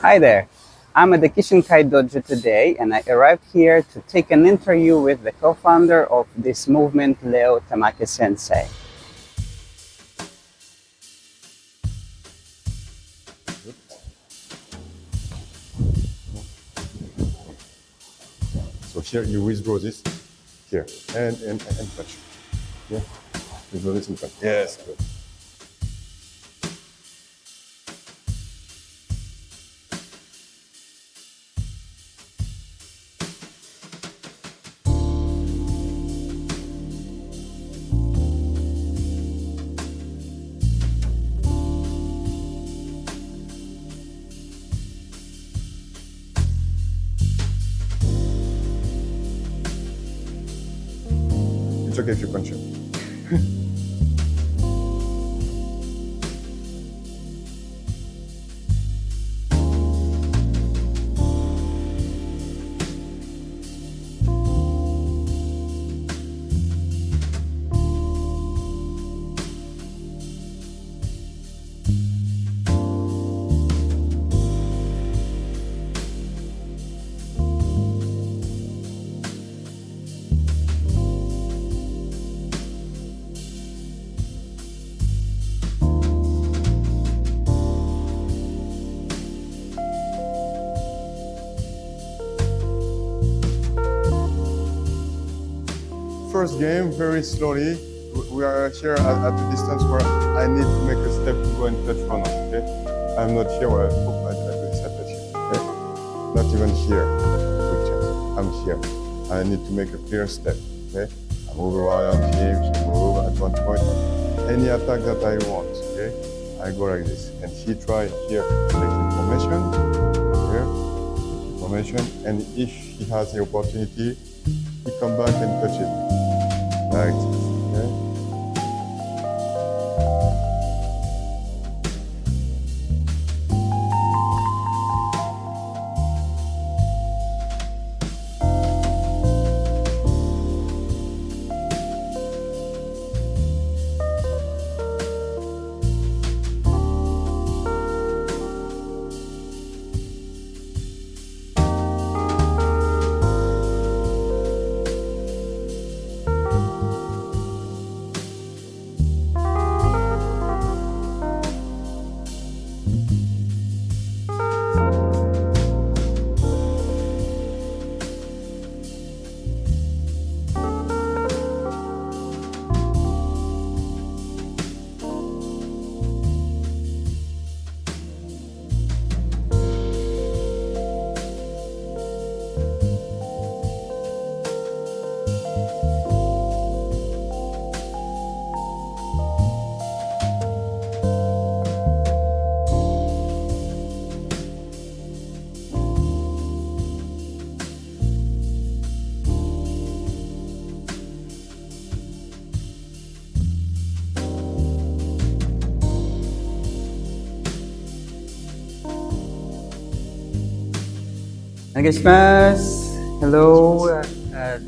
Hi there. I'm at the Kishin Kai dojo today, and I arrived here to take an interview with the co-founder of this movement, Leo Tamaki Sensei. So here you withdraw this, here, and touch. Yeah, withdraw this in front. Yes, good. It's okay if you punch him. First game, very slowly. We are here at a distance where I need to make a step to go and touch Rana, okay? I'm not here where I do this, I touch here, okay? Not even here, quick chance. I'm here. I need to make a clear step, okay? I move around him, she move at one point. Any attack that I want, okay? I go like this. And he try here, take information, here, information, and if he has the opportunity, he come back and touch it. Like this, okay? Hello,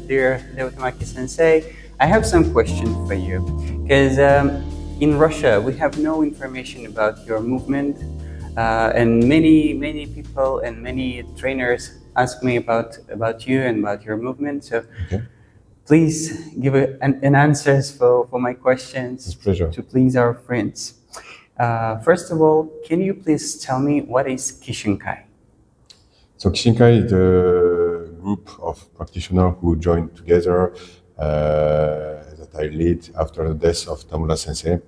dear Leo Tamaki Sensei. I have some questions for you because in Russia we have no information about your movement, and many people and many trainers ask me about you and about your movement. So Okay. please give an answers for my questions. It's a pleasure. To please our friends. First of all, can you please tell me what is Kishinkai? So Kishinkai is a group of practitioners who joined together that I lead after the death of Tamura Sensei.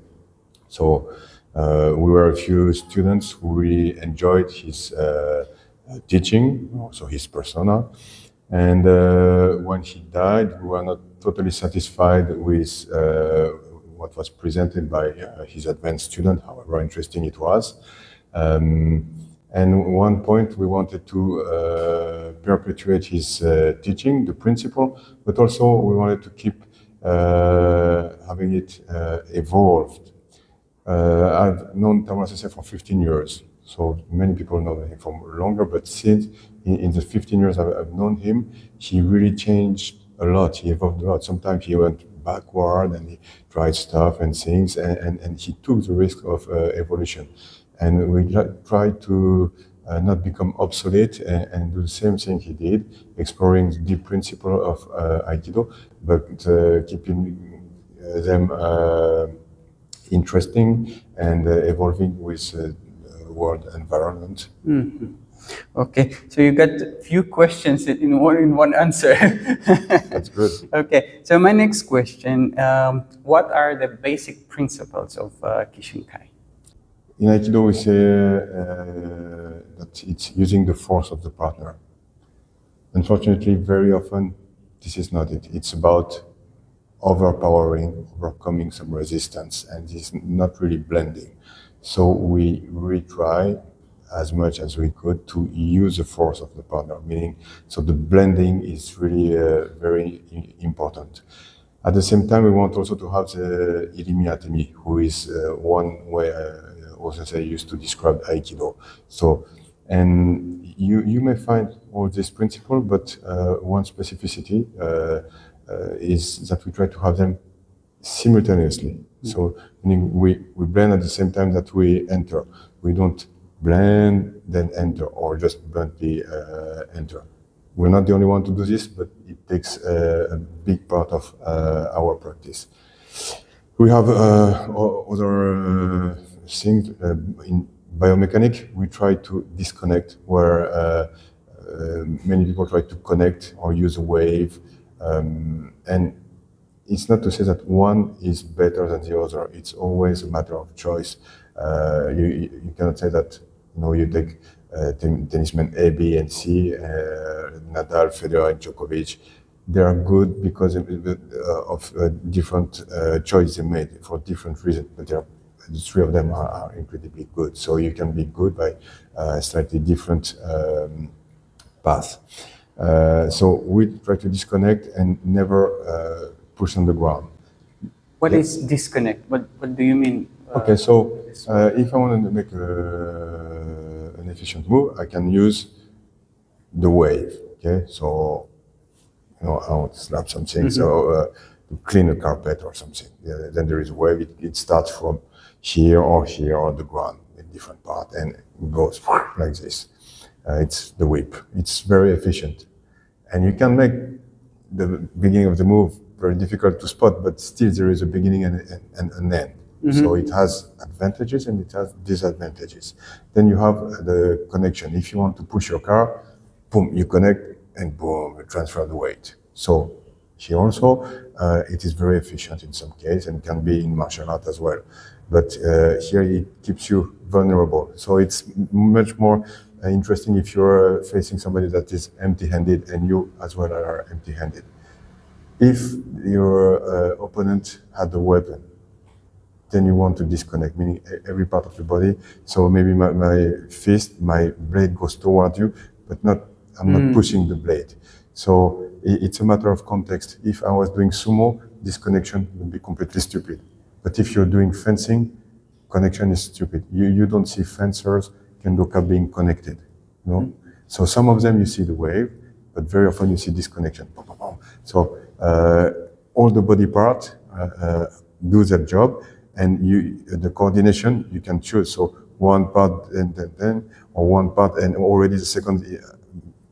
So we were a few students who really enjoyed his teaching, also his persona. And when he died, we were not totally satisfied with what was presented by his advanced student, however interesting it was. And at one point, we wanted to perpetuate his teaching, the principle, but also we wanted to keep having it evolved. I've known Tamura Sensei for 15 years, so many people know him for longer, but since in the 15 years I've known him, he really changed a lot, he evolved a lot. Sometimes he went backward and he tried stuff and things, and he took the risk of evolution. And we tried to not become obsolete and do the same thing he did, exploring the deep principle of Aikido, but keeping them interesting and evolving with world environment. Mm-hmm. Okay, so you got a few questions in one answer. That's good. Okay, so my next question: what are the basic principles of Kishinkai? In Aikido, we say that it's using the force of the partner. Unfortunately, very often, this is not it. It's about overpowering, overcoming some resistance, and it's not really blending. So we retry as much as we could to use the force of the partner, meaning, so the blending is really very important. At the same time, we want also to have the Irimi Atemi, who is one way Sensei used to describe Aikido. So, and you may find all this principle, but one specificity is that we try to have them simultaneously. So, meaning we blend at the same time that we enter. We don't blend, then enter, or just bluntly enter. We're not the only one to do this, but it takes a big part of our practice. We have other things in biomechanics. We try to disconnect where many people try to connect or use a wave, and it's not to say that one is better than the other. It's always a matter of choice. You cannot say that you take tennismen A, B, and C, Nadal, Federer, and Djokovic. They are good because of different choices they made for different reasons, but the three of them are incredibly good. So you can be good by slightly different paths. So we try to disconnect and never push on the ground. What is disconnect? What do you mean? Okay, so if I want to make an efficient move, I can use the wave. Okay, so I want to slap something, so to clean a carpet or something. Yeah, then there is a wave. It starts from here or on the ground in different part, and it goes like this. It's the whip. It's very efficient, and you can make the beginning of the move very difficult to spot, but still there is a beginning and an end. So it has advantages and it has disadvantages. Then you have the connection. If you want to push your car, boom, you connect and boom, you transfer the weight. So here also, it is very efficient in some cases and can be in martial art as well. But here it keeps you vulnerable. So it's much more interesting if you're facing somebody that is empty-handed and you as well are empty-handed. If your opponent had the weapon, then you want to disconnect, meaning every part of the body. So maybe my fist, my blade goes toward you, but I'm not pushing the blade. So it's a matter of context. If I was doing sumo, disconnection would be completely stupid. But if you're doing fencing, connection is stupid. You don't see fencers, kendoka being connected. So some of them you see the wave, but very often you see disconnection. So all the body parts do their job, and the coordination you can choose. So one part and then, or one part and already the second,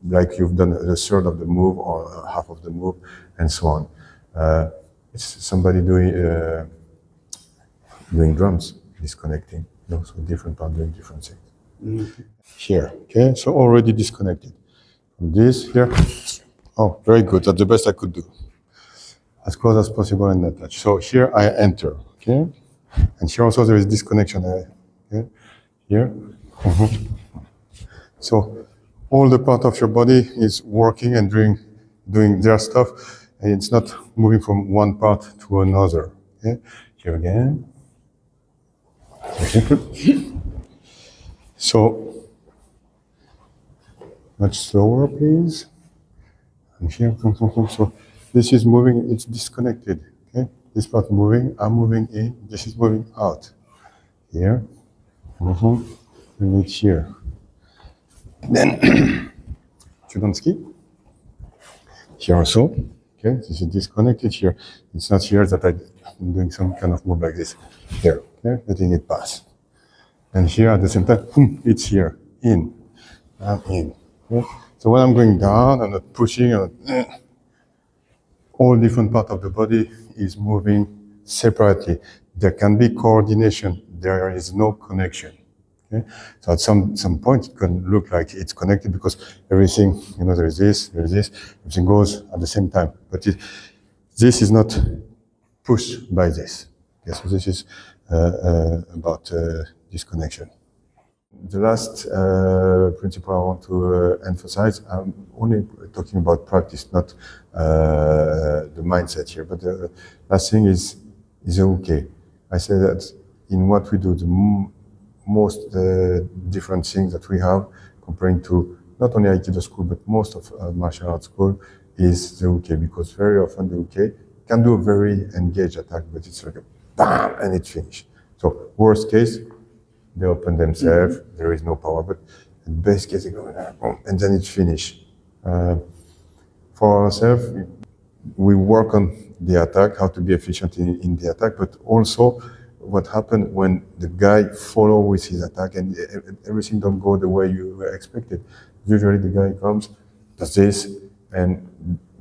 like you've done a third of the move or half of the move, and so on. It's somebody doing drums, disconnecting. So different part doing different things. Here, okay. So already disconnected. From this here. Oh, very good. That's the best I could do. As close as possible and not touch. So here I enter, okay? And here also there is disconnection, okay? Here. So all the part of your body is working and doing their stuff, and it's not moving from one part to another, okay? Here again. So, much slower, please. And here, so this is moving, it's disconnected, okay? This part moving, I'm moving in, this is moving out. Here, and it's here. Then, Chudonsky. Here also, okay? This is disconnected here. It's not here that I'm doing some kind of move like this. Here, okay? Letting it pass. And here at the same time, it's here, in. I'm in. Okay? So when I'm going down, I'm not pushing, all different part of the body is moving separately. There can be coordination. There is no connection. Okay? So at some point, it can look like it's connected because everything, there is this, everything goes at the same time. But this is not pushed by this. Okay, so this is about disconnection. The last principle I want to emphasize, I'm only talking about practice, not the mindset here, but the last thing is okay. I say that in what we do, the most different things that we have comparing to not only Aikido school, but most of martial arts school is the okay, because very often the okay can do a very engaged attack, but it's like a bam, and it's finished. So worst case, they open themselves, there is no power, but the best case, they go, and then it's finished. For ourselves, we work on the attack, how to be efficient in the attack, but also what happened when the guy follow with his attack and everything don't go the way you expected. Usually the guy comes, does this, and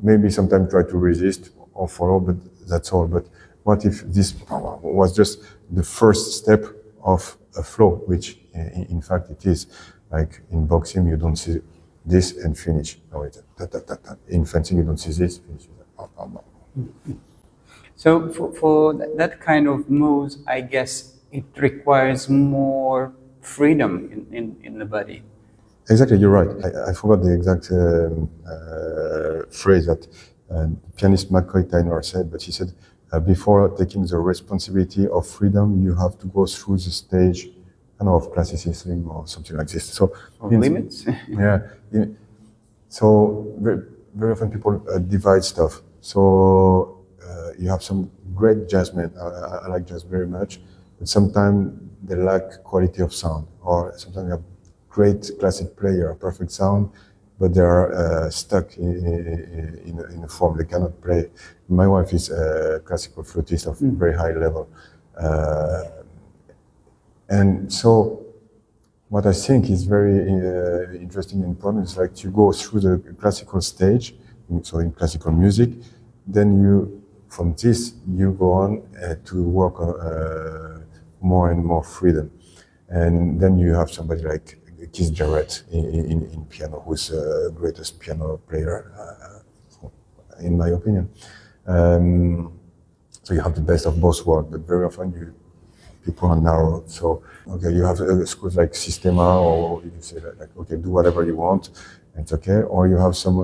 maybe sometimes try to resist or follow, but that's all. But what if this was just the first step of a flow, which in fact it is. Like in boxing, you don't see this and finish. No, it's in fencing, you don't see this, finish. So for that kind of moves, I guess it requires more freedom in the body. Exactly, you're right. I forgot the exact phrase that pianist McCoy Tyner said, but he said, before taking the responsibility of freedom, you have to go through the stage, of classicism or something like this. So limits. Yeah. So very often people divide stuff. So you have some great jazzmen. I like jazz very much, but sometimes they lack quality of sound, or sometimes you have great classic player, perfect sound, but they are stuck in a form. They cannot play. My wife is a classical flutist of very high level. And so what I think is very interesting and important is like you go through the classical stage, so in classical music, then from this, you go on to work on more and more freedom. And then you have somebody like Keith Jarrett in piano, who's the greatest piano player, in my opinion. So you have the best of both worlds, but very often people are narrow. So, okay, you have schools like Sistema, or you say like, okay, do whatever you want, it's okay. Or you have some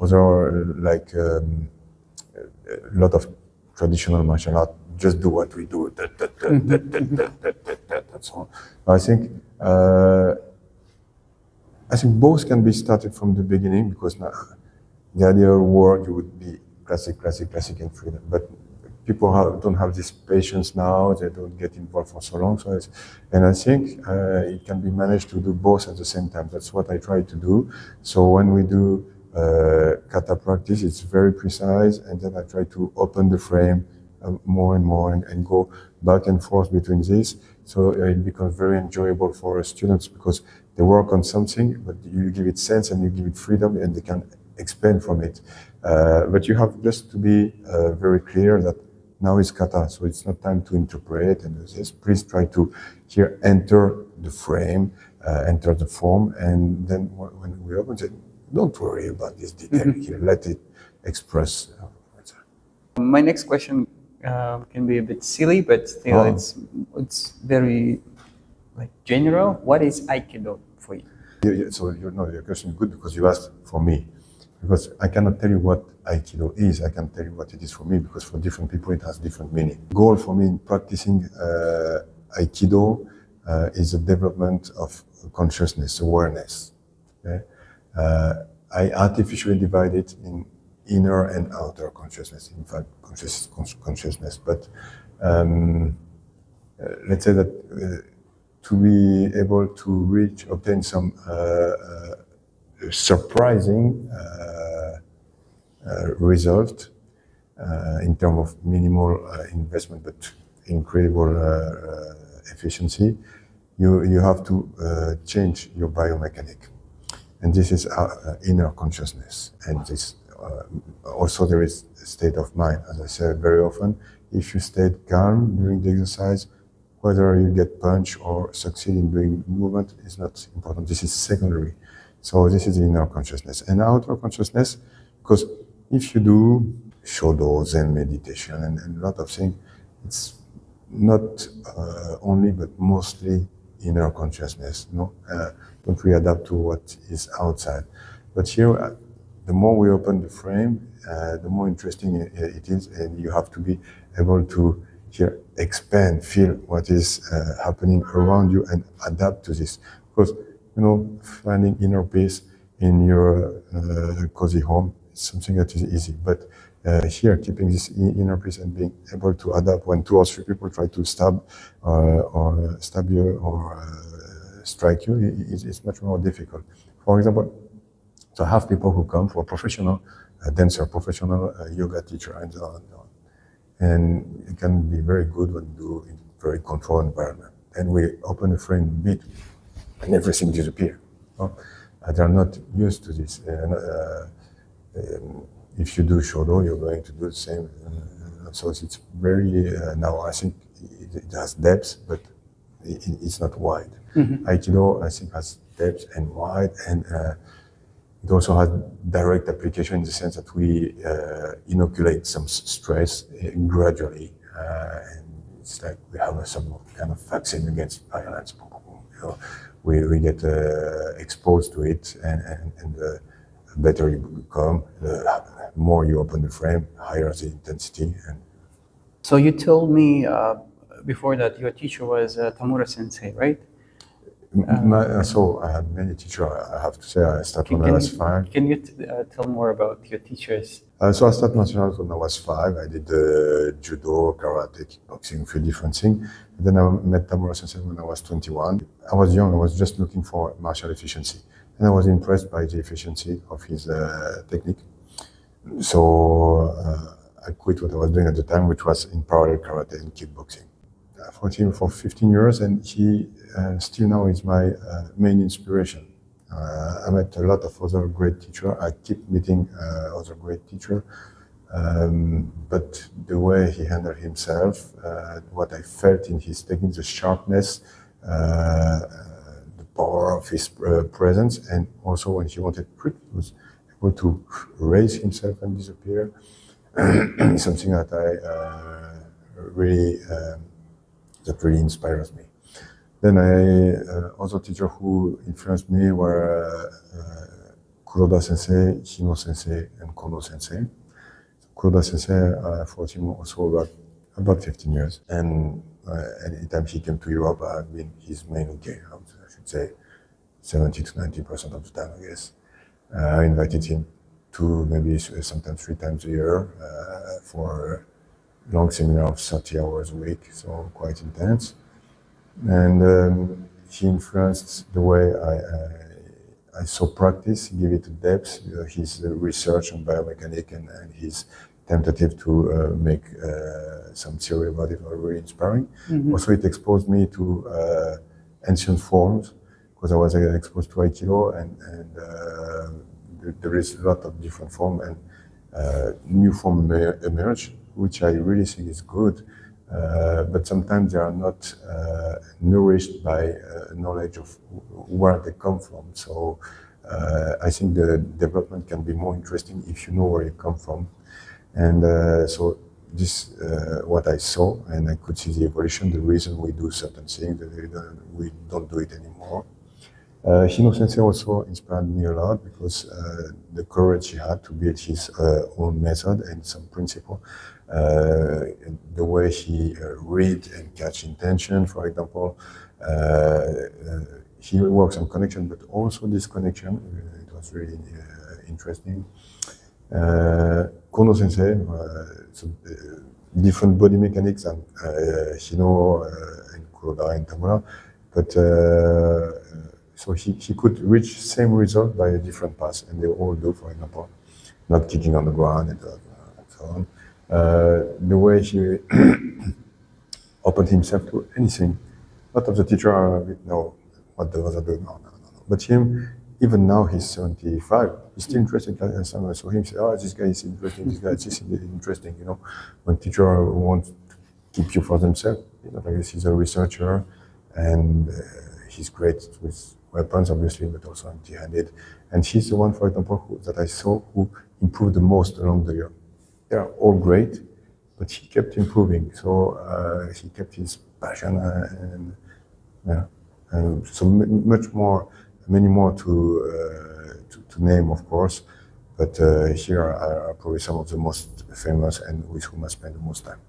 other, like a lot of traditional martial art, just do what we do, that's all. I think both can be started from the beginning, because now, the ideal world, you would be classic, and freedom. But people don't have this patience now, they don't get involved for so long. And I think it can be managed to do both at the same time. That's what I try to do. So when we do kata practice, it's very precise, and then I try to open the frame more and more and go back and forth between this. So it becomes very enjoyable for students, because they work on something, but you give it sense and you give it freedom, and they can expand from it. But you have just to be very clear that now is kata, so it's not time to interpret and this. Please try to here enter the frame, enter the form, and then when we open it, don't worry about this detail here. Let it express. My next question can be a bit silly, but still it's very general. What is Aikido for you? So your question is good, because you asked for me. Because I cannot tell you what Aikido is, I can tell you what it is for me, because for different people it has different meaning. Goal for me in practicing Aikido is the development of consciousness, awareness. Okay? I artificially divide it in inner and outer consciousness, in fact, consciousness. But let's say that to be able to obtain some surprising result in terms of minimal investment but incredible efficiency, you have to change your biomechanic. And this is inner consciousness. And this also there is a state of mind. As I said very often, if you stay calm during the exercise, whether you get punched or succeed in doing movement is not important. This is secondary. So this is the inner consciousness. And outer consciousness, because if you do shodo, Zen meditation, and a lot of things, it's not only but mostly inner consciousness. Don't we adapt to what is outside? But here, the more we open the frame, the more interesting it is, and you have to be able to here expand, feel what is happening around you, and adapt to this. Because finding inner peace in your cozy home is something that is easy, but here, keeping this inner peace and being able to adapt when 2 or 3 people try to stab you or strike you, it's much more difficult. For example, so I have people who come for professional dancer, professional yoga teacher, and so on. And it can be very good when you do in a very controlled environment. And we open a frame a bit, and everything disappears. They're not used to this. If you do shodo, you're going to do the same. So it's very, now I think it has depth, but it's not wide. Mm-hmm. Aikido, I think, has depth and wide, and it also has direct application in the sense that we inoculate some stress gradually. And it's like we have some kind of vaccine against violence. We get exposed to it, and the better you become, the more you open the frame, higher the intensity. So you told me before that your teacher was Tamura Sensei, right? So I had many teachers. I have to say, I started when I was 5. Can you tell more about your teachers? So I started martial arts when I was 5. I did judo, karate, kickboxing, a few different things. And then I met Tamura Sensei when I was 21. I was young. I was just looking for martial efficiency. And I was impressed by the efficiency of his technique. So I quit what I was doing at the time, which was in parallel karate and kickboxing. I followed him for 15 years, and he still now is my main inspiration. I met a lot of other great teachers. I keep meeting other great teachers. But the way he handled himself, what I felt in his technique, the sharpness, the power of his presence, and also when he wanted trick, he was able to raise himself and disappear. Something that I really inspires me. Then other teachers who influenced me were Kuroda Sensei, Hino Sensei, and Kono Sensei. Kuroda Sensei, I followed him also about 15 years. And anytime he came to Europe, I've been his main uke. I should say 70 to 90% of the time, I guess. I invited him to maybe sometimes 3 times a year for a long seminar of 30 hours a week, so quite intense. And he influenced the way I saw practice. He gave it a depth. His research on biomechanics and his tentative to make some theory about it were really inspiring. Mm-hmm. Also, it exposed me to ancient forms, because I was exposed to Aikido, and there is a lot of different forms, and new forms emerge, which I really think is good. But sometimes they are not nourished by knowledge of where they come from. So I think the development can be more interesting if you know where you come from. And so this what I saw, and I could see the evolution, the reason we do certain things, that we don't do it anymore. Hino Sensei also inspired me a lot, because the courage he had to build his own method and some principle. The way he read and catch intention, for example. He works on connection, but also disconnection. It was really interesting. Kono Sensei, different body mechanics than Hino and Kuroda and Tamura, but so he could reach same result by a different path, and they all do, for example, not kicking on the ground and so on. The way he opened himself to anything. A lot of the teachers are a bit, no, what the other do, no. But him, even now he's 75. He's still interested. Last time I saw him, say, "Oh, this guy is interesting. This guy is interesting." You know, when teacher wants to keep you for themselves, you know, like this, he's a researcher, and he's great with weapons, obviously, but also empty-handed. And she's the one, for example, that I saw who improved the most along the year. They are all great, but he kept improving. So he kept his passion, and yeah, so much more, many more to name, of course. But here are probably some of the most famous and with whom I spend the most time.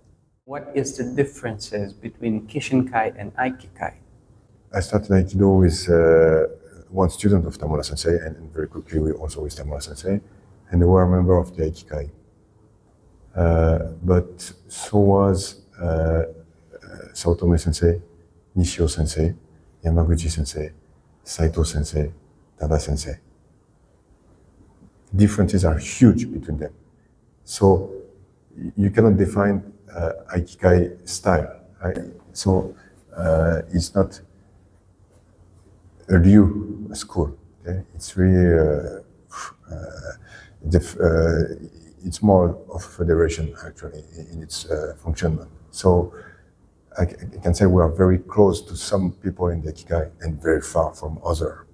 What is the differences between Kishinkai and Aikikai? I started Aikido with one student of Tamura Sensei, and very quickly we also with Tamura Sensei, and they were a member of the Aikikai. But so was Saotome Sensei, Nishio Sensei, Yamaguchi Sensei, Saito Sensei, Tada Sensei. Differences are huge between them. So you cannot define Aikikai style. So it's not a Ryu school. Okay? It's really it's more of a federation actually in its function. So I can say we are very close to some people in the Aikikai and very far from other.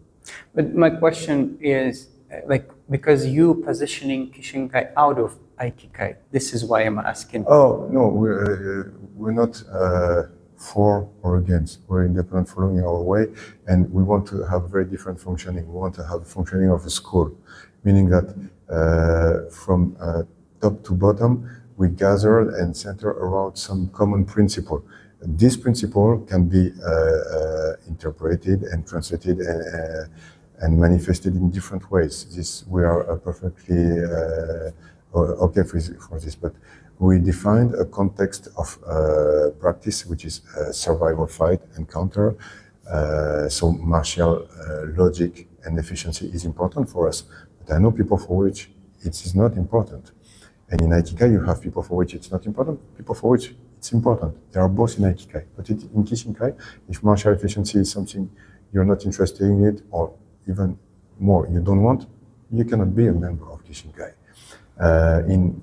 But my question is, like, because you positioning Kishinkai out of Aikikai, this is why I'm asking. Oh no, we're not for or against. We're independent, following our way, and we want to have very different functioning. We want to have functioning of a school, meaning that from top to bottom, we gather and center around some common principle. This principle can be interpreted and translated and manifested in different ways. This we are perfectly okay for this, but we defined a context of practice, which is survival, fight, encounter. So martial logic and efficiency is important for us, but I know people for which it is not important. And in Aikikai, you have people for which it's not important, people for which it's important. They are both in Aikikai. But in Kishinkai, if martial efficiency is something you're not interested in it, or even more, you don't want, you cannot be a member of Kishinkai. In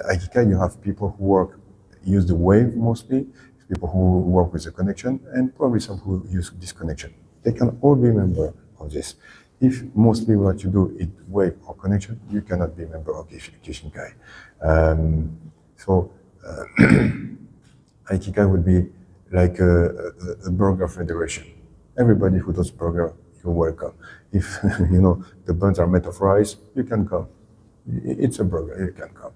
Aikikai, you have people who use the wave mostly, people who work with the connection, and probably some who use disconnection. They can all be member of this. If mostly what you do is wave or connection, you cannot be a member of Kishinkai. So Aikikai would be like a burger federation. Everybody who does burger, you're welcome. If you know the buns are made of rice, you can come. It's a burger, you can come.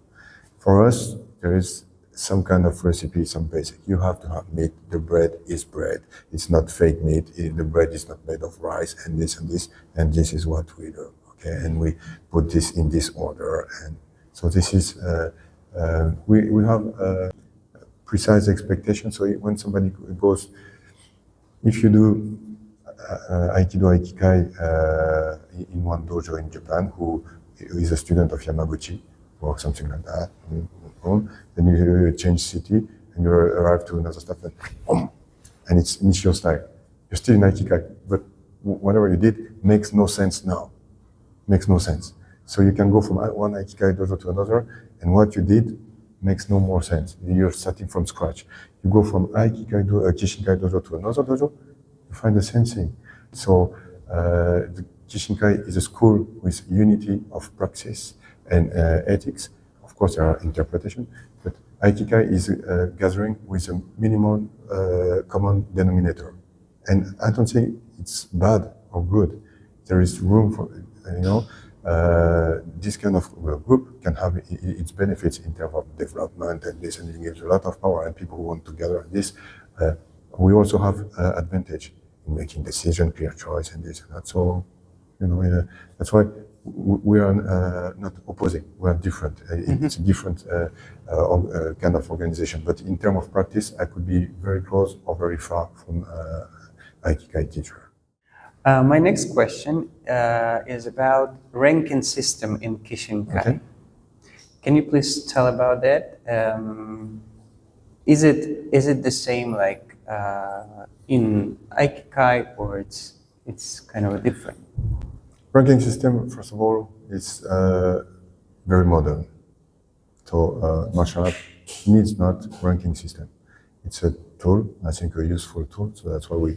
For us, there is some kind of recipe, some basic. You have to have meat. The bread is bread. It's not fake meat. The bread is not made of rice and this and this. And this is what we do. Okay, and we put this in this order. And so this is we have precise expectations. So when somebody goes, if you do Aikido Aikikai in one dojo in Japan, who is a student of Yamaguchi or something like that, then you change city and you arrive to another stuff, and it's Nishio style. You're still in Aikikai, but whatever you did makes no sense now. Makes no sense. So you can go from one Aikikai dojo to another, and what you did makes no more sense. You're starting from scratch. You go from Aikikai Kishinkai dojo to another dojo, you find the same thing. So the Kishinkai is a school with unity of praxis and ethics. Of course, there are interpretations, but Aikikai is a gathering with a minimal common denominator. And I don't think it's bad or good. There is room for, this kind of group can have its benefits in terms of development and this, and it gives a lot of power, and people who want to gather this. We also have advantage in making decision, clear choice, and this and that. So, that's why we are not opposing. We are different. It's a different kind of organization. But in terms of practice, I could be very close or very far from Aikikai teacher. My next question is about ranking system in Kishinkai. Okay. Can you please tell about that? Is it the same like in Aikikai, or it's kind of different? Ranking system, first of all, is very modern. So martial art needs not ranking system. It's a tool, I think a useful tool, so that's why we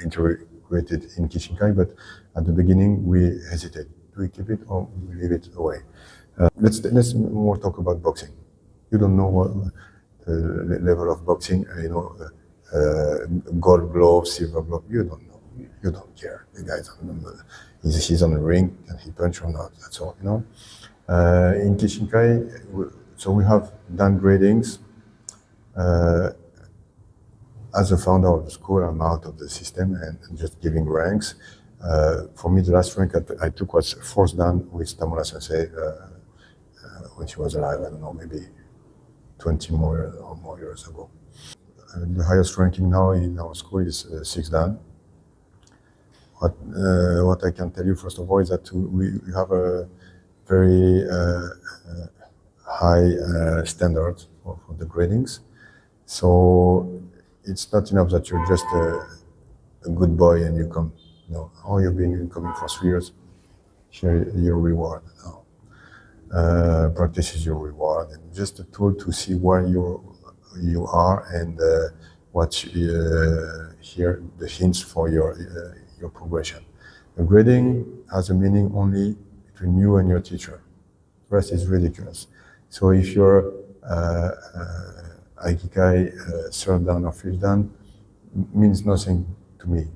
integrated in Kishinkai, but at the beginning we hesitate. Do we keep it or we leave it away? Let's more talk about boxing. You don't know what the level of boxing, gold glove, silver glove, you don't know. You don't care. The guy's he's on the ring, and he punch or not, that's all, In Kishinkai, so we have done gradings. As a founder of the school, I'm out of the system and just giving ranks. For me, the last rank I took was 4th dan with Tamura Sensei when she was alive, I don't know, maybe 20 more years ago. The highest ranking now in our school is 6th dan. What I can tell you, first of all, is that we have a very high standard for the gradings. So it's not enough that you're just a good boy and you come, you've been coming for 3 years, here your reward. No. Practice is your reward, and just a tool to see where you are and what here the hints for your progression. The grading has a meaning only between you and your teacher. The rest is ridiculous. So if you're Aikikai 3rd dan or 5th dan, means nothing to me.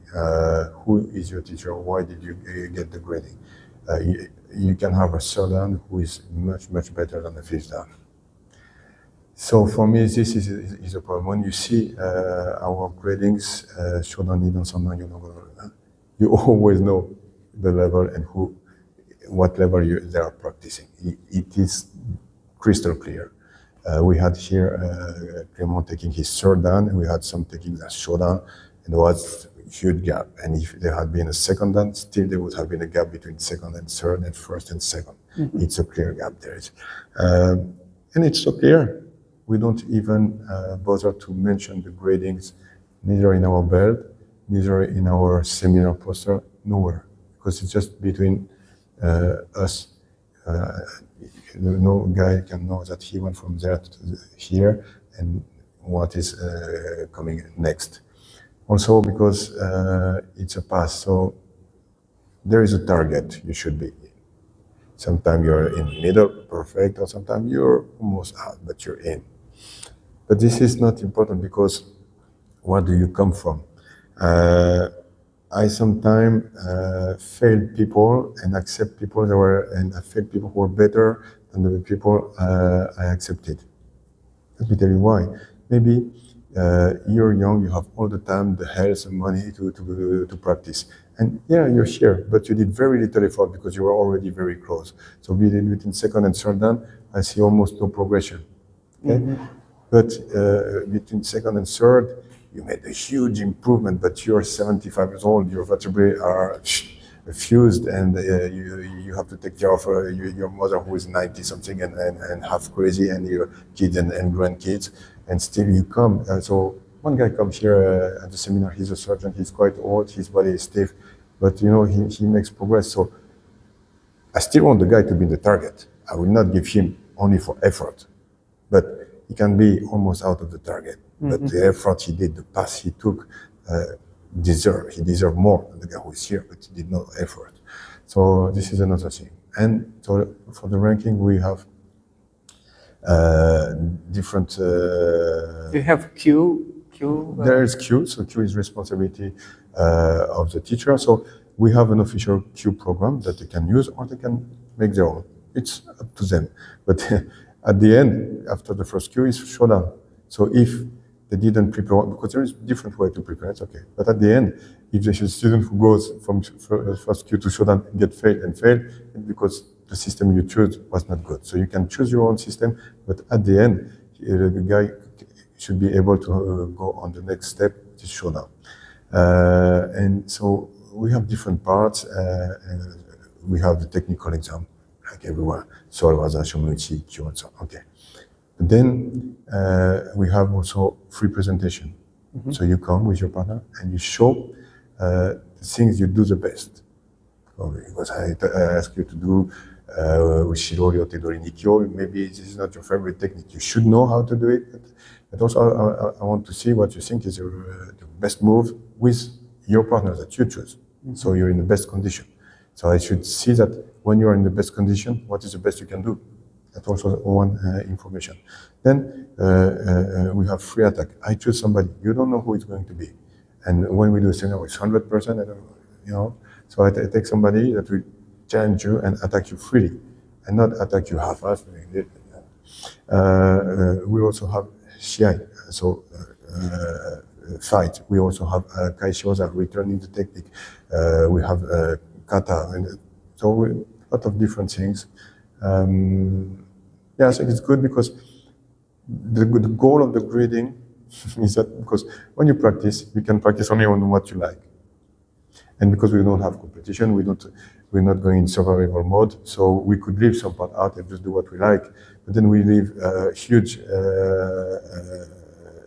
Who is your teacher? Why did you get the grading? You can have a 3rd dan who is much better than the 5th dan. So for me, this is a problem. When you see our gradings, Shodan, Nidan, Sandan, you always know the level and what level they are practicing. It is crystal clear. We had here Clement taking his 3rd dan, and we had some taking the Shodan, and there was a huge gap. And if there had been a 2nd dan, still there would have been a gap between 2nd and 3rd and 1st and 2nd. Mm-hmm. It's a clear gap there is. And it's so clear. We don't even bother to mention the gradings, neither in our belt, neither in our seminar poster, nowhere, because it's just between us. No guy can know that he went from there to here and what is coming next. Also because it's a path, so there is a target you should be. Sometimes you're in the middle, perfect, or sometimes you're almost out, but you're in. But this is not important because where do you come from? I sometimes fail people and accept people and I fail people who are better than the people I accepted. Let me tell you why. Maybe you're young, you have all the time, the health and money to practice. And yeah, you're here, but you did very little effort because you were already very close. So between 2nd and 3rd dan, I see almost no progression. Okay? Mm-hmm. But between 2nd and 3rd, you made a huge improvement, but you're 75 years old, your vertebrae are fused, and you have to take care of your mother who is 90 something and half crazy, and your kids and grandkids, and still you come. So one guy comes here at the seminar, he's a surgeon, he's quite old, his body is stiff, but he makes progress. So I still want the guy to be the target. I will not give him only for effort, but he can be almost out of the target. Mm-hmm. But the effort he did, the path he took, he deserved more than the guy who is here, but he did no effort. So this is another thing. And so for the ranking, we have different... you have Q? There is Q, so Q is responsibility of the teacher. So we have an official Q program that they can use, or they can make their own. It's up to them. But at the end, after the first Q is Shodan. So if they didn't prepare, because there is a different way to prepare, it's okay. But at the end, if there's a student who goes from first Q to Shodan and get failed, it's because the system you choose was not good. So you can choose your own system, but at the end, the guy should be able to go on the next step, which is Shodan. And so we have different parts. We have the technical exam, like everyone, Sorawaza, Shomuichi, Kyo, and so on. Okay. But then we have also free presentation. Mm-hmm. So you come with your partner and you show the things you do the best. Because I ask you to do Ushirori or Tedori Nikyo, maybe this is not your favorite technique. You should know how to do it, but also I want to see what you think is the best move with your partner that you choose. So you're in the best condition. So I should see that when you're in the best condition, what is the best you can do. That's also one information. Then we have free attack. I choose somebody. You don't know who it's going to be. And when we do a seminar, it's 100%, So I take somebody that will challenge you and attack you freely, and not attack you half-assed. We also have shiai, so fight. We also have kai shiwaza, returning the technique. We have kata, and so a lot of different things. I think it's good because the goal of the grading is that because when you practice, you can practice only on what you like. And because we don't have competition, we're not going in survival mode, so we could leave some part out and just do what we like. But then we leave a huge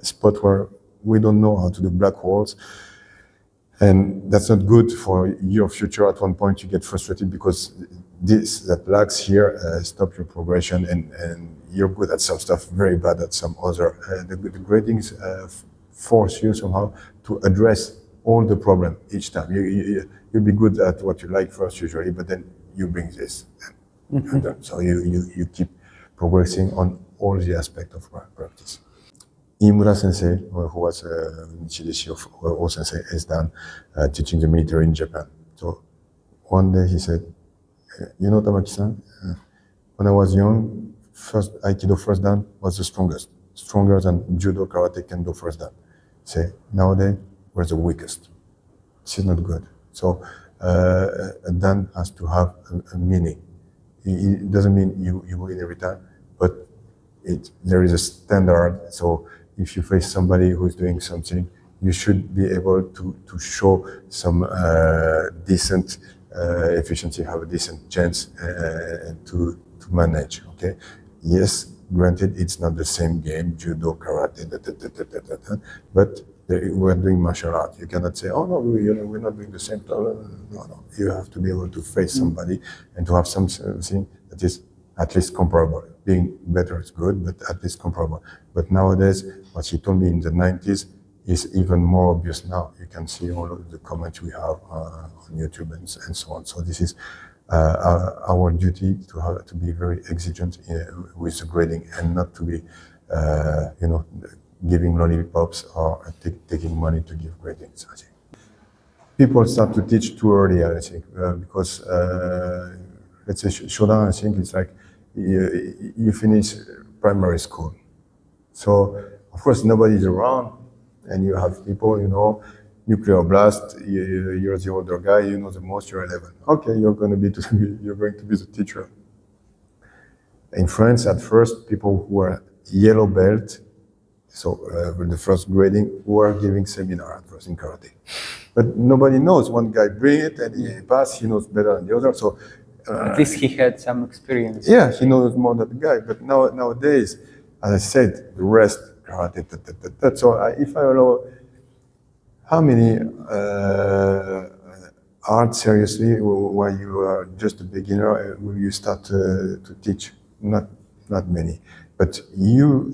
spot where we don't know how to do black holes. And that's not good for your future. At one point, you get frustrated because this that lacks here stop your progression, and you're good at some stuff, very bad at some other. The gradings force you somehow to address all the problem each time. You'll be good at what you like first usually, but then you bring this, and so you keep progressing on all the aspects of practice. Imura Sensei, who was Nichideshi of O Sensei, is done teaching the military in Japan. So one day he said, Tamaki-san, when I was young, first Aikido first dan was the strongest, stronger than Judo, Karate, Kendo first dan. Say, nowadays, we're the weakest. This is not good. So a dan has to have a meaning. It doesn't mean you win every time, but there is a standard. So if you face somebody who's doing something, you should be able to show some decent efficiency, have a decent chance to manage. Okay, yes, granted, it's not the same game, judo, karate, but we're doing martial art. You cannot say, oh no, we're not doing the same. No. You have to be able to face somebody and to have something that is at least comparable. Being better is good, but at least comparable. But nowadays, what he told me in the 90s is even more obvious now. You can see all of the comments we have on YouTube and so on. So this is our duty to be very exigent with the grading and not to be, giving lollipops or taking money to give gradings. I think people start to teach too early. I think because let's say Shodan, I think it's like you finish primary school. So of course nobody's around, and you have people, nuclear blast. You're the older guy. You know the most. You're 11. Okay, you're going to be the teacher. In France, at first, people who are yellow belt, so the first grading, were giving seminar at first in karate. But nobody knows. One guy bring it and he pass. He knows better than the other. So at least he had some experience. Yeah, he knows more than the guy. But nowadays, as I said, the rest karate. So if I allow, how many art seriously while you are just a beginner will you start to teach? Not many. But you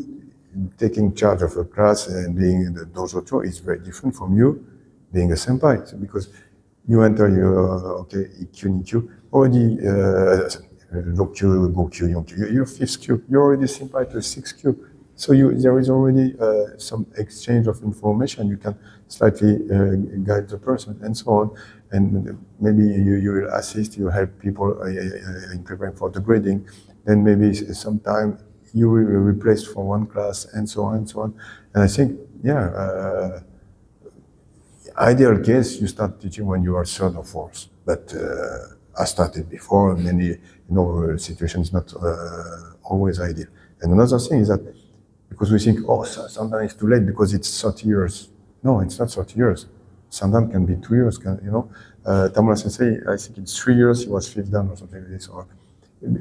taking charge of a class and being in the dojo is very different from you being a senpai. So because you enter your Ikkyu, Nikkyu, already Rokyu, Gokyu, Yonkyu, you're 5th Kyu, you're already senpai to 6th Kyu. So there is already some exchange of information. You can slightly guide the person and so on. And maybe you will assist, you help people in preparing for the grading. Then maybe sometime you will be replaced for one class and so on and so on. And I think, ideal case, you start teaching when you are 3rd or 4th. But I started before, many, situations not always ideal. And another thing is that because we think, sometimes it's too late because it's 30 years. No, it's not 30 years. Sometimes can be 2 years. Tamura Sensei, I think it's 3 years, he was 5th dan or something like this.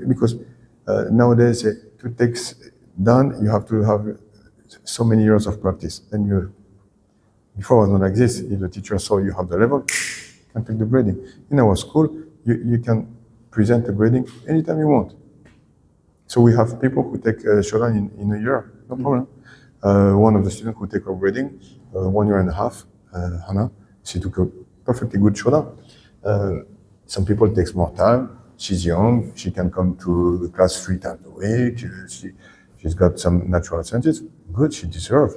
Because nowadays, to take dan, you have to have so many years of practice. Then before it was not like this. If the teacher saw you have the level, you can take the grading. In our school, you can present a grading anytime you want. So we have people who take Shodan in a year, no problem. One of the students who take her grading 1 year and a half, Hana, she took a perfectly good Shodan. Some people takes more time. She's young. She can come to the class 3 times a week. She's got some natural sciences. Good, she deserves.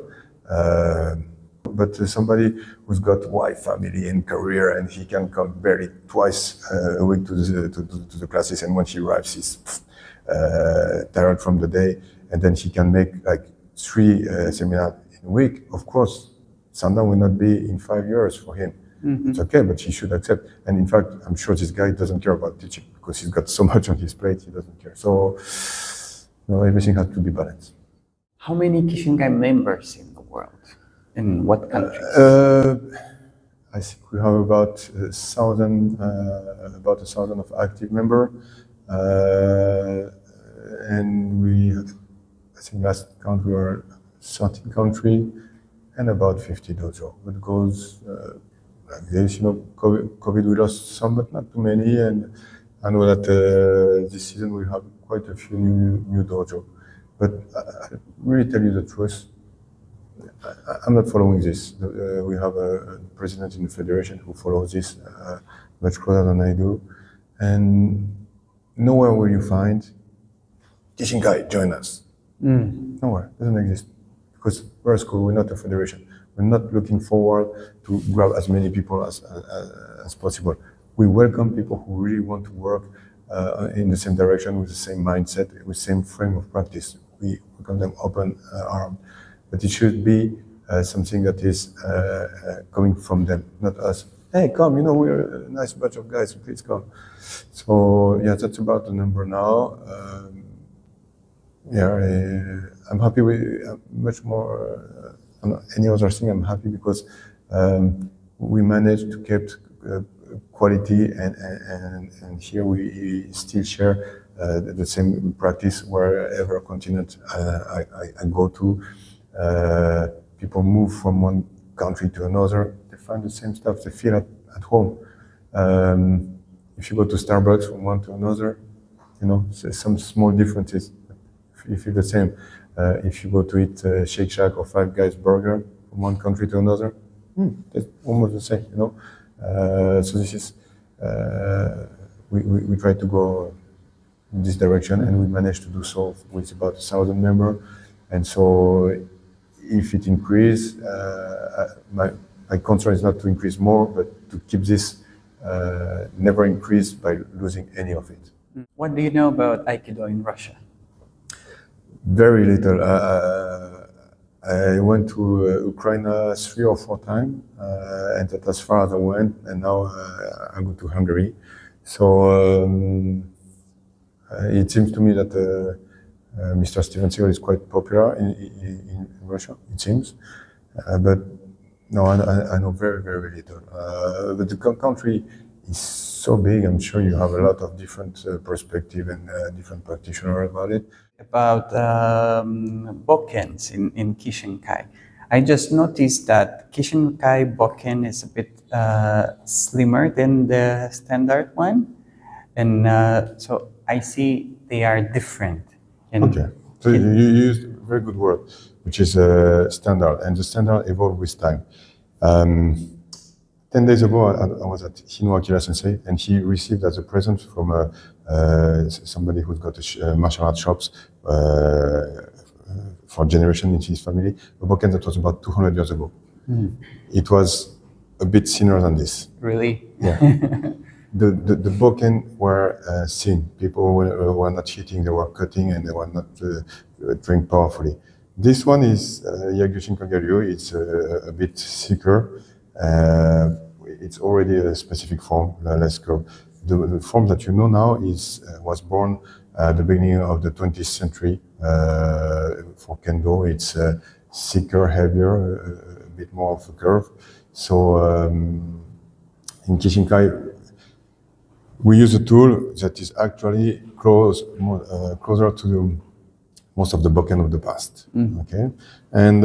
But somebody who's got wife, family, and career, and he can come barely twice a week to the classes, and when she arrives, he's tired from the day, and then he can make like 3 seminars in a week. Of course, Sandan will not be in 5 years for him. It's okay, but he should accept. And in fact, I'm sure this guy doesn't care about teaching because he's got so much on his plate, he doesn't care. So, everything has to be balanced. How many Kishinkai members in the world? In what countries? I think we have about 1,000, of active members, and I think last count we were 13 countries and about 50 dojo. It goes like this, COVID we lost some, but not too many, and I know that this season we have quite a few new dojo. But I really tell you the truth, I'm not following this. We have a president in the federation who follows this much closer than I do. And nowhere will you find Kishin Kai, join us. Nowhere, doesn't exist. Because we're a school, we're not a federation. We're not looking forward to grab as many people as possible. We welcome people who really want to work in the same direction with the same mindset, with the same frame of practice. We welcome them open armed. But it should be something that is coming from them, not us. Hey, come, we're a nice bunch of guys, please come. So, yeah, that's about the number now. I'm happy with much more, any other thing, I'm happy because we managed to keep quality and here we still share the same practice wherever continent I go to. People move from one country to another, they find the same stuff, they feel at home. If you go to Starbucks from one to another, some small differences, you feel the same. If you go to eat Shake Shack or Five Guys burger from one country to another, it's almost the same, So this is, we try to go in this direction, and we managed to do so with about 1,000 members. And so if it increase, my concern is not to increase more, but to keep this never increase by losing any of it. What do you know about Aikido in Russia? Very little. I went to Ukraine 3 or 4 times, and that's as far as I went, and now I go to Hungary. So it seems to me that Mr. Steven Seagal is quite popular in Russia, it seems. But no, I know very, very little. But the country is so big, I'm sure you have a lot of different perspective and different practitioners about it. About bokkens in Kishin Kai. I just noticed that Kishin Kai bokken is a bit slimmer than the standard one. And so I see they are different. Okay, so you used a very good word, which is standard, and the standard evolved with time. 10 days ago, I was at Hino Akira Sensei, and he received as a present from somebody who's got martial arts shops for generation in his family, a bokken that was about 200 years ago. It was a bit thinner than this. Really? Yeah. The bokken were thin. People were not hitting, they were cutting, and they were not doing powerfully. This one is Yagushin Kagaryu. It's a bit thicker. It's already a specific form, less curved. The form that you know now was born at the beginning of the 20th century for Kendo. It's thicker, heavier, a bit more of a curve. So in Kishin Kai, we use a tool that is actually closer to most of the bokken of the past. Okay, and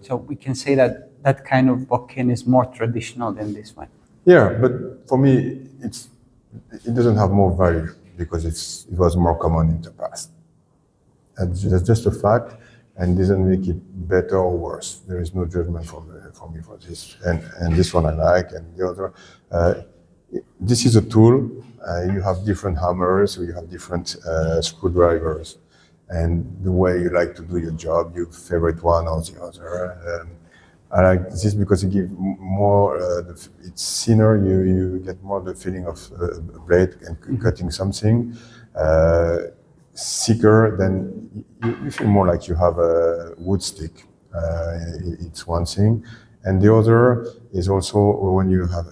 so we can say that kind of bokken is more traditional than this one. Yeah, but for me, it's it doesn't have more value because it was more common in the past. That's just a fact, and doesn't make it better or worse. There is no judgment for me for this. And this one I like, and the other. This is a tool. You have different hammers, you have different screwdrivers, and the way you like to do your job, you favorite one or the other. I like this because it gives more. It's thinner. You get more the feeling of a blade and cutting something. Thicker, then you feel more like you have a wood stick. It's one thing. And the other is also when you have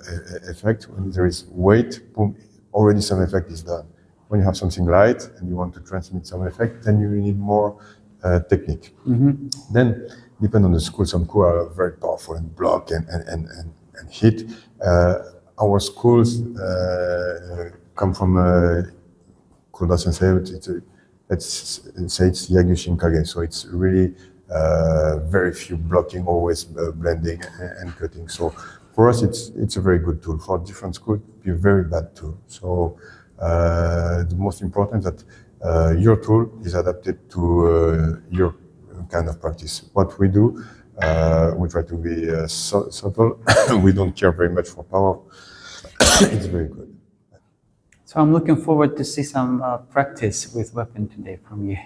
effect, when there is weight, boom, already some effect is done. When you have something light and you want to transmit some effect, then you need more technique. Then, depending on the school, some schools are very powerful and block and hit. Our schools come from Kuroda Tetsuzan. Let's say it's Yagyu Shinkage, so it's really very few blocking, always blending and cutting. So for us, it's a very good tool. For different schools, it'd be a very bad tool. So the most important is that your tool is adapted to your kind of practice. What we do, we try to be subtle. We don't care very much for power. It's very good. So I'm looking forward to see some practice with weapon today from you.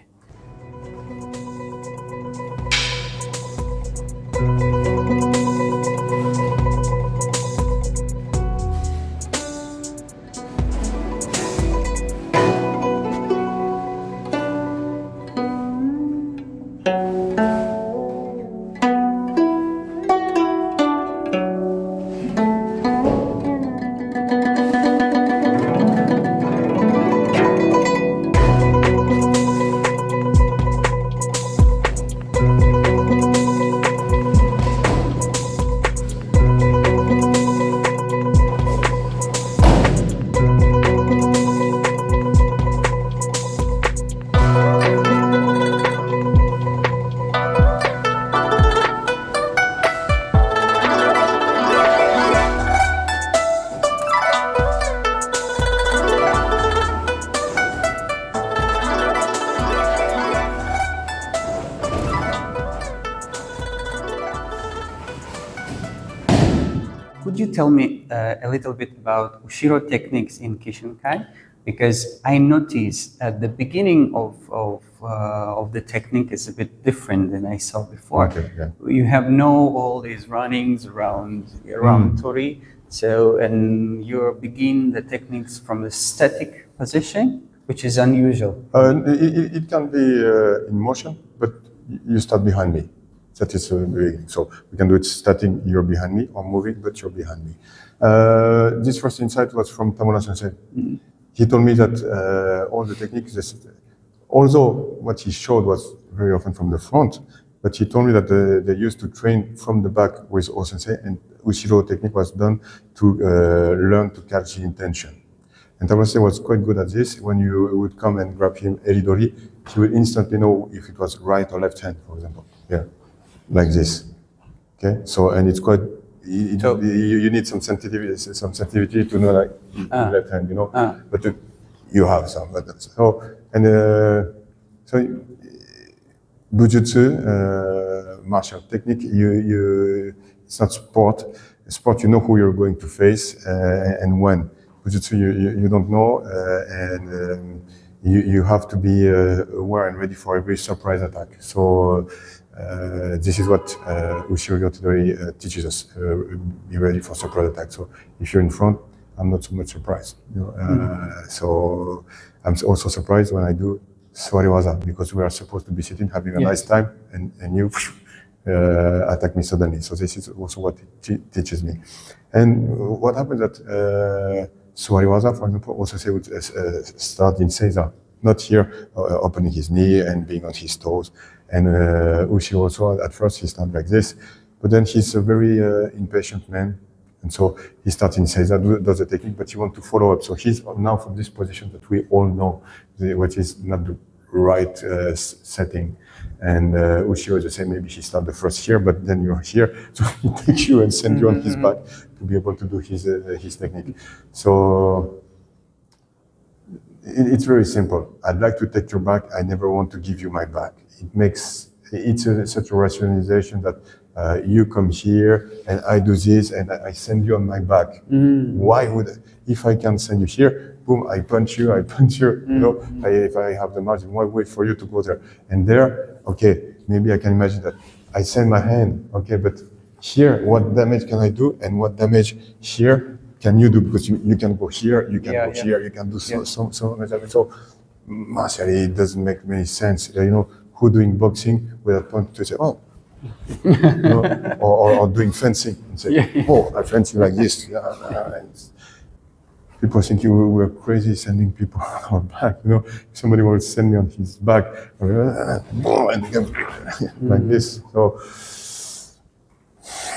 Could you tell me a little bit about Ushiro techniques in Kishin Kai? Because I noticed at the beginning of the technique is a bit different than I saw before. Okay, yeah. You have all these runnings around Tori. So, and you begin the techniques from a static position, which is unusual. It can be in motion, but you start behind me. That is the beginning. So we can do it static, you're behind me, or moving, but you're behind me. This first insight was from Tamura Sensei. He told me that all the techniques, although what he showed was very often from the front, but he told me that they used to train from the back with O Sensei, and Ushiro technique was done to learn to catch the intention. And Tamura Sensei was quite good at this. When you would come and grab him eridori, he would instantly know if it was right or left hand, for example. Yeah, like this. Okay, so and it's quite. You need some sensitivity to know like left hand, you know. But you have some. So and so Bujutsu, martial technique. It's not sport. Sport, you know who you're going to face and when. Bujutsu, you don't know, and you have to be aware and ready for every surprise attack. So. This is what Ushiro Yotodori teaches us, be ready for surprise attack. So if you're in front, I'm not so much surprised. You know? So I'm also surprised when I do Swariwaza, because we are supposed to be sitting, having a nice time, and you attack me suddenly. So this is also what it teaches me. And what happens that Swariwaza, for example, also say would start in Seiza, not here, opening his knee and being on his toes. And Ushiro also, at first, he started like this, but then he's a very impatient man. And so he starts in Seiza, does the technique, but he wants to follow up. So he's now from this position that we all know, which is not the right setting. And Ushiro is the same, maybe he starts the first here, but then you're here. So he takes you and sends you on his back to be able to do his technique. So It's very simple. I'd like to take your back. I never want to give you my back. Such a rationalization that you come here and I do this and I send you on my back. Why would, if I can send you here, boom, I punch you, if I have the margin, why wait for you to go there? And there, okay, maybe I can imagine that I send my hand, okay, but here, what damage can I do and what damage here can you do? Because you can go here, you can go here, you can do so much damage. So, martially, it doesn't make any sense. Who doing boxing without point to say, oh, or doing fencing and say, oh, I fencing like this. People think we're crazy sending people on our back. If somebody will send me on his back, and like this. So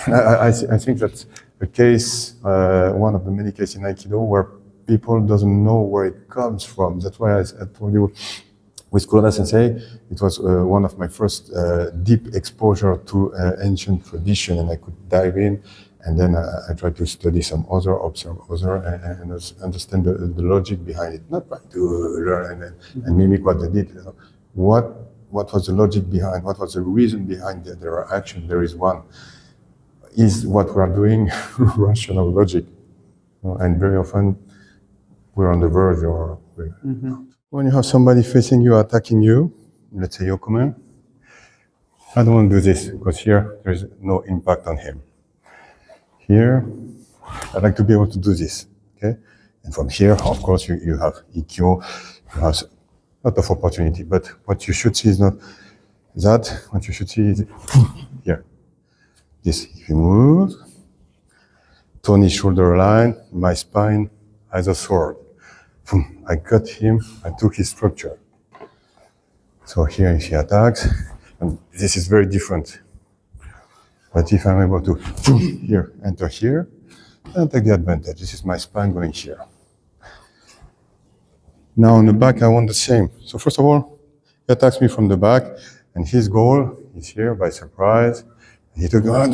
I think that's a case, one of the many cases in Aikido where people doesn't know where it comes from. That's why I told you with Kuroda Sensei, it was one of my first deep exposure to ancient tradition, and I could dive in. And then I tried to study some other, observe other, and understand the logic behind it. Not try to learn and mimic what they did. What was the logic behind? What was the reason behind their action? There is one. Is what we are doing rational logic? And very often we're on the verge or when you have somebody facing you, attacking you, let's say Yokumen, I don't want to do this because here there is no impact on him. Here, I'd like to be able to do this, okay? And from here, of course, you have Ikkyo, you have a lot of opportunity, but what you should see is not that, what you should see is here. This, if you move, turn his shoulder line, my spine as a sword. Boom, I cut him, I took his structure. So here if he attacks, and this is very different. But if I'm able to, here, enter here, then take the advantage. This is my spine going here. Now on the back, I want the same. So first of all, he attacks me from the back, and his goal is here by surprise. He took, okay?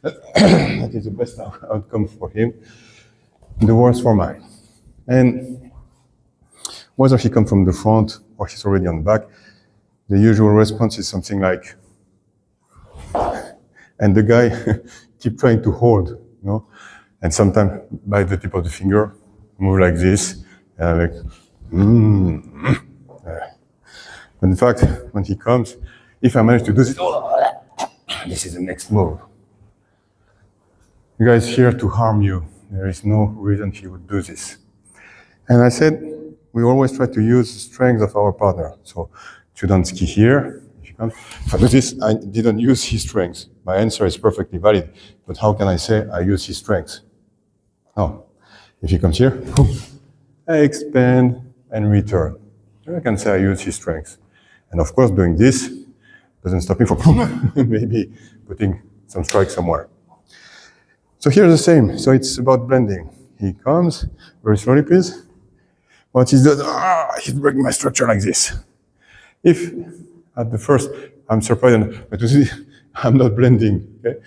That is the best outcome for him, the worst for mine. And whether he comes from the front or he's already on the back, the usual response is something like, and the guy keep trying to hold, and sometimes by the tip of the finger, move like this, like, But in fact, when he comes, if I manage to do this, this is the next move. The guy is here to harm you. There is no reason he would do this. And I said, we always try to use the strength of our partner. So, Chudansky here, if I do this, I didn't use his strength. My answer is perfectly valid. But how can I say I use his strength? No. If he comes here, I expand and return. I can say I use his strength. And of course, doing this doesn't stop me from maybe putting some strike somewhere. So here's the same. So it's about blending. He comes, very slowly, please. What he does, he's breaking my structure like this. If at the first, I'm surprised, but you see, I'm not blending, okay?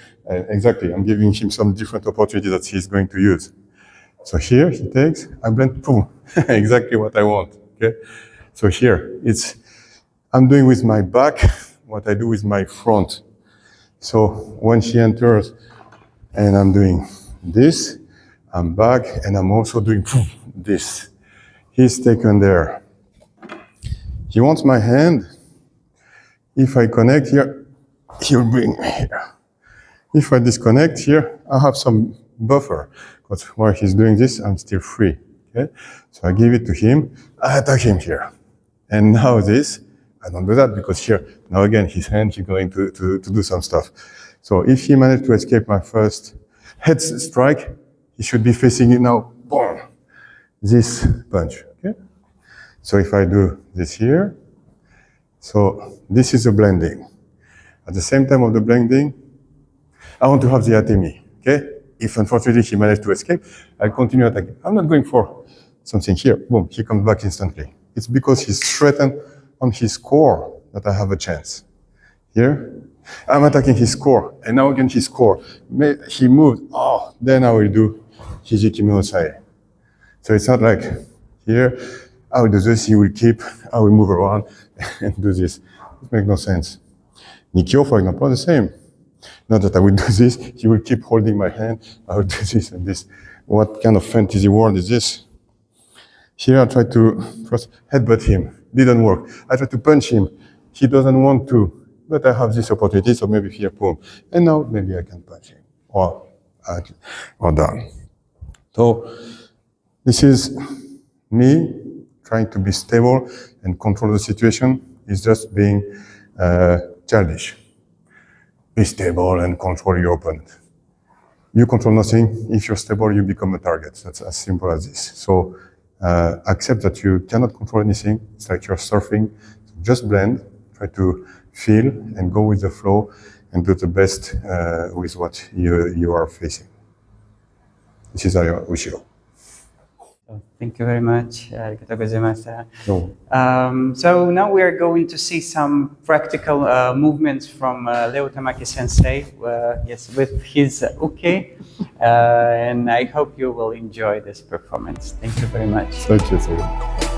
Exactly, I'm giving him some different opportunities that he's going to use. So here, he takes, I blend, boom, exactly what I want, okay? So here, I'm doing with my back what I do with my front. So when he enters, and I'm doing this, I'm back, and I'm also doing this. He's taken there. He wants my hand. If I connect here, he'll bring me here. If I disconnect here, I have some buffer. But while he's doing this, I'm still free. Okay? So I give it to him. I attack him here. And now this, I don't do that because here, now again, his hand, he's going to do some stuff. So if he managed to escape my first head strike, he should be facing it now, boom, this punch. Okay? So if I do this here, so this is a blending. At the same time of the blending, I want to have the atemi, okay? If unfortunately he managed to escape, I'll continue attacking. I'm not going for something here. Boom, he comes back instantly. It's because he's threatened on his core that I have a chance. Here, I'm attacking his core, and now again his core. He moved, then I will do Hijiki Mosai. So it's not like here, I will do this, he will keep, I will move around and do this. It makes no sense. Nikyo, for example, the same. Not that I will do this, he will keep holding my hand, I will do this and this. What kind of fantasy world is this? Here I try to first headbutt him, didn't work. I try to punch him, he doesn't want to, but I have this opportunity, so maybe here, boom. And now maybe I can punch him, or down. So this is me trying to be stable and control the situation. It's just being childish. Be stable and control your opponent. You control nothing. If you're stable, you become a target. That's as simple as this. So accept that you cannot control anything. It's like you're surfing. So just blend, try to feel and go with the flow and do the best with what you are facing. This is Ushiro. Thank you very much. Arigatou gozaimashita. No. So now we are going to see some practical movements from Leo Tamaki Sensei, yes, with his uke, and I hope you will enjoy this performance. Thank you very much. Thank you.